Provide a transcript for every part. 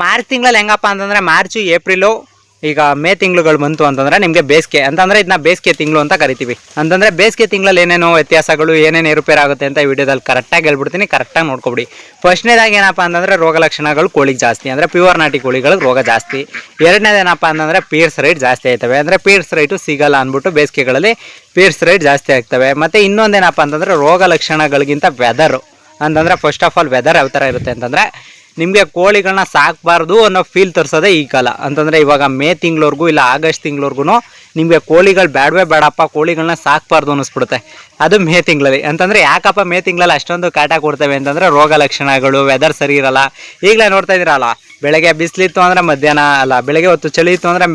March ತಿಂಗಳಲ್ಲಿ ಹೆಂಗಪ್ಪ ಅಂತಂದರೆ ಮಾರ್ಚು ಏಪ್ರಿಲು ಈಗ ಮೇ ತಿಂಗಳುಗಳು ಬಂತು ಅಂತಂದರೆ ನಿಮಗೆ ಬೇಸಿಗೆ ಅಂತಂದರೆ ಇದನ್ನ ಬೇಸಿಗೆ ತಿಂಗಳು ಅಂತ ಕರಿತೀವಿ. ಅಂತಂದರೆ ಬೇಸಿಗೆ ತಿಂಗಳಲ್ಲಿ ಏನೇನೋ ವ್ಯತ್ಯಾಸಗಳು ಏನೇನು ಏರುಪೇರು ಆಗುತ್ತೆ ಅಂತ ಈ ವಿಡಿಯೋದಲ್ಲಿ ಕರೆಕ್ಟಾಗಿ ಹೇಳ್ಬಿಡ್ತೀನಿ, ಕರೆಕ್ಟಾಗಿ ನೋಡ್ಕೊಬಿಡಿ. ಫಸ್ಟ್ನೇದಾಗಿ ಏನಪ್ಪ ಅಂತಂದರೆ ರೋಗ ಲಕ್ಷಣಗಳು ಕೋಳಿಗೆ ಜಾಸ್ತಿ, ಅಂದರೆ ಪ್ಯೂರ್ ನಾಟಿ ಕೋಳಿಗಳಿಗೆ ರೋಗ ಜಾಸ್ತಿ. ಎರಡನೇದೇನಪ್ಪ ಅಂತಂದರೆ ಪೀರ್ಸ್ ರೇಟ್ ಜಾಸ್ತಿ ಆಯ್ತವೆ, ಅಂದರೆ ಪೀರ್ಸ್ ರೇಟು ಸಿಗಲ್ಲ ಅಂದ್ಬಿಟ್ಟು ಬೇಸಿಗೆಗಳಲ್ಲಿ ಪೀರ್ಸ್ ರೇಟ್ ಜಾಸ್ತಿ ಆಗ್ತವೆ. ಮತ್ತು ಇನ್ನೊಂದೇನಪ್ಪ ಅಂತಂದರೆ ರೋಗ ಲಕ್ಷಣಗಳಿಗಿಂತ ವೆದರು ಅಂತಂದರೆ ಫಸ್ಟ್ ಆಫ್ ಆಲ್ ವೆದರ್ ಯಾವ ಥರ ಇರುತ್ತೆ ಅಂತಂದರೆ ನಿಮಗೆ ಕೋಳಿಗಳನ್ನ ಸಾಕಬಾರ್ದು ಅನ್ನೋ ಫೀಲ್ ತರಿಸೋದೇ ಈ ಕಾಲ. ಅಂತಂದರೆ ಇವಾಗ ಮೇ ತಿಂಗಳವರೆಗೂ ಇಲ್ಲ ಆಗಸ್ಟ್ ತಿಂಗಳವರೆಗೂ ನಿಮಗೆ ಕೋಳಿಗಳು ಬೇಡವೇ ಬೇಡಪ್ಪ, ಕೋಳಿಗಳನ್ನ ಸಾಕಬಾರ್ದು ಅನ್ನಿಸ್ಬಿಡುತ್ತೆ. ಅದು ಮೇ ತಿಂಗಳಲ್ಲಿ. ಅಂತಂದರೆ ಯಾಕಪ್ಪ ಮೇ ತಿಂಗಳಲ್ಲಿ ಅಷ್ಟೊಂದು ಕಾಟ ಕೊಡ್ತೇವೆ ಅಂತಂದರೆ ರೋಗ ಲಕ್ಷಣಗಳು, ವೆದರ್ ಸರಿ ಇರಲ್ಲ. ಈಗಲೇ ನೋಡ್ತಾ ಇದ್ದೀರಲ್ಲ, ಬೆಳಗ್ಗೆ ಬಿಸಿಲಿತ್ತು ಅಂದರೆ ಮಧ್ಯಾಹ್ನ ಅಲ್ಲ, ಬೆಳಗ್ಗೆ ಹೊತ್ತು ಚಳಿ ಇತ್ತು ಅಂದರೆ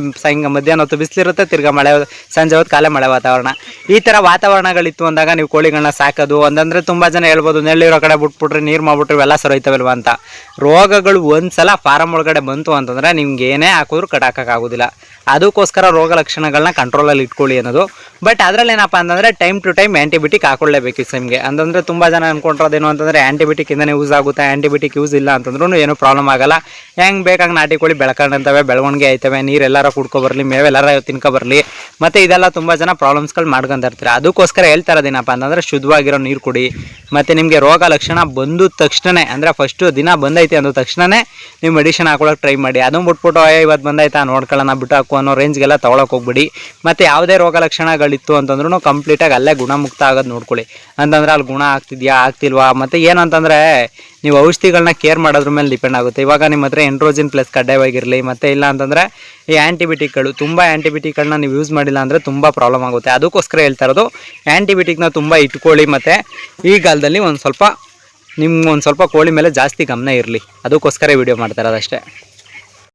ಮಧ್ಯಾಹ್ನ ಹೊತ್ತು ಬಿಸಿಲಿರುತ್ತೆ, ತಿರ್ಗಾ ಮಳೆ, ಸಂಜೆ ಹೊತ್ತು ಕಾಲೇ ಮಳೆ ವಾತಾವರಣ. ಈ ಥರ ವಾತಾವರಣಗಳಿತ್ತು ಅಂದಾಗ ನೀವು ಕೋಳಿಗಳನ್ನ ಸಾಕೋದು ಅಂತಂದರೆ ತುಂಬ ಜನ ಹೇಳ್ಬೋದು ನೆಲ್ಲಿರೋ ಕಡೆ ಬಿಟ್ಬಿಟ್ರೆ ನೀರು ಮಾಡ್ಬಿಟ್ರೆ ಇವೆಲ್ಲ ಸರೋಯ್ತವಲ್ವ ಅಂತ. ರೋಗಗಳು ಒಂದು ಸಲ ಫಾರಮ್ ಒಳಗಡೆ ಬಂತು ಅಂತಂದರೆ ನಿಮ್ಗೆ ಏನೇ ಹಾಕಿದ್ರು ಕಟಾಕೋಕ್ಕಾಗೋದಿಲ್ಲ. ಅದಕ್ಕೋಸ್ಕರ ರೋಗ ಲಕ್ಷಣಗಳನ್ನ ಕಂಟ್ರೋಲಲ್ಲಿ ಇಟ್ಕೊಳ್ಳಿ ಅನ್ನೋದು. ಬಟ್ ಅದರಲ್ಲಿ ಏನಪ್ಪ ಅಂತಂದರೆ ಟೈಮ್ ಟು ಟೈಮ್ ಆ್ಯಂಟಿಬಯೋಟಿಕ್ ಹಾಕೊಳ್ಳೇಬೇಕು ನಿಮಗೆ. ಅಂತಂದರೆ ತುಂಬ ಜನ ಅಂದ್ಕೊಂಡಿರೋದೇನು ಅಂತಂದರೆ ಆ್ಯಂಟಿಬಯೋಟಿಕ್ಕಿಂದನೇ ಯೂಸ್ ಆಗುತ್ತೆ, ಆ್ಯಂಟಿಬಯೋಟಿಕ್ ಯೂಸ್ ಇಲ್ಲ ಅಂತಂದ್ರೂ ಏನೂ ಪ್ರಾಬ್ಲಮ್ ಆಗೋಲ್ಲ. ಹೆಂಗೆ ಬೇಕಾಗಿ ನಾಟಿ ಕೋಳಿ ಬೆಳ್ಕೊಂಡಂತವೆ, ಬೆಳವಣಿಗೆ ಆಯ್ತವೆ, ನೀರು ಎಲ್ಲಾರ ಕುಡ್ಕೊಬರಲಿ, ಮೇವೆಲ್ಲಾರ ತಿನ್ಕೊಬರಲಿ. ಮತ್ತು ಇದೆಲ್ಲ ತುಂಬ ಜನ ಪ್ರಾಬ್ಲಮ್ಸ್ಗಳು ಮಾಡ್ಕೊಂತಿರ್ತಾರೆ. ಅದಕ್ಕೋಸ್ಕರ ಹೇಳ್ತಾ ಇರೋದೇನಪ್ಪ ಅಂತಂದರೆ ಶುದ್ಧವಾಗಿರೋ ನೀರು ಕುಡಿ. ಮತ್ತು ನಿಮಗೆ ರೋಗ ಲಕ್ಷಣ ಬಂದ ತಕ್ಷಣವೇ, ಅಂದರೆ ಫಸ್ಟು ದಿನ ಬಂದೈತೆ ಅಂದ ತಕ್ಷಣವೇ ನೀವು ಮೆಡಿಷನ್ ಹಾಕೊಳ್ಳೋಕೆ ಟ್ರೈ ಮಾಡಿ. ಅದನ್ನು ಬಿಟ್ಬಿಟ್ಟು ಇವತ್ತು ಬಂದೈತಾ ನೋಡ್ಕೊಳ್ಳೋಣ ಬಿಟ್ಟು ಹಾಕು ಅನ್ನೋ ರೇಂಜ್ಗೆಲ್ಲ ತೊಗೊಳಕ್ಕೆ ಹೋಗ್ಬಿಡಿ. ಮತ್ತು ಯಾವುದೇ ರೋಗ ಲಕ್ಷಣಗಳಿತ್ತು ಅಂತಂದ್ರೂ ಕಂಪ್ಲೀಟಾಗಿ ಅಲ್ಲೇ ಗುಣಮುಕ್ತ ಆಗೋದು ನೋಡ್ಕೊಳ್ಳಿ. ಅಂತಂದರೆ ಅಲ್ಲಿ ಗುಣ ಆಗ್ತಿದೆಯಾ ಆಗ್ತಿಲ್ವಾ. ಮತ್ತು ಏನಂತಂದರೆ ನೀವು ಔಷಧಿಗಳನ್ನ ಕೇರ್ ಮಾಡೋದ್ರ ಮೇಲೆ ಡಿಪೆಂಡ್ ಆಗುತ್ತೆ. ಇವಾಗ ನಿಮ್ಮ ಹತ್ರ ಎಂಡ್ರೋಜಿನ್ ಪ್ಲಸ್ ಕಡ್ಡಾಯವಾಗಿರಲಿ, ಮತ್ತು ಇಲ್ಲ ಅಂತಂದರೆ ಈ ಆ್ಯಂಟಿಬಯೋಟಿಕ್ಗಳು, ತುಂಬ ಆ್ಯಂಟಿಬಯೋಟಿಕ್ಗಳನ್ನ ನೀವು ಯೂಸ್ ಮಾಡಿಲ್ಲ ಅಂದರೆ ತುಂಬ ಪ್ರಾಬ್ಲಮ್ ಆಗುತ್ತೆ. ಅದಕ್ಕೋಸ್ಕರ ಹೇಳ್ತಾ ಇರೋದು ಆ್ಯಂಟಿಬಯೋಟಿಕ್ನ ತುಂಬ ಇಟ್ಕೊಳ್ಳಿ. ಮತ್ತು ಈ ಕಾಲದಲ್ಲಿ ಒಂದು ಸ್ವಲ್ಪ ಕೋಳಿ ಮೇಲೆ ಜಾಸ್ತಿ ಗಮನ ಇರಲಿ. ಅದಕ್ಕೋಸ್ಕರ ವಿಡಿಯೋ ಮಾಡ್ತಾ ಇರೋದು ಅಷ್ಟೇ.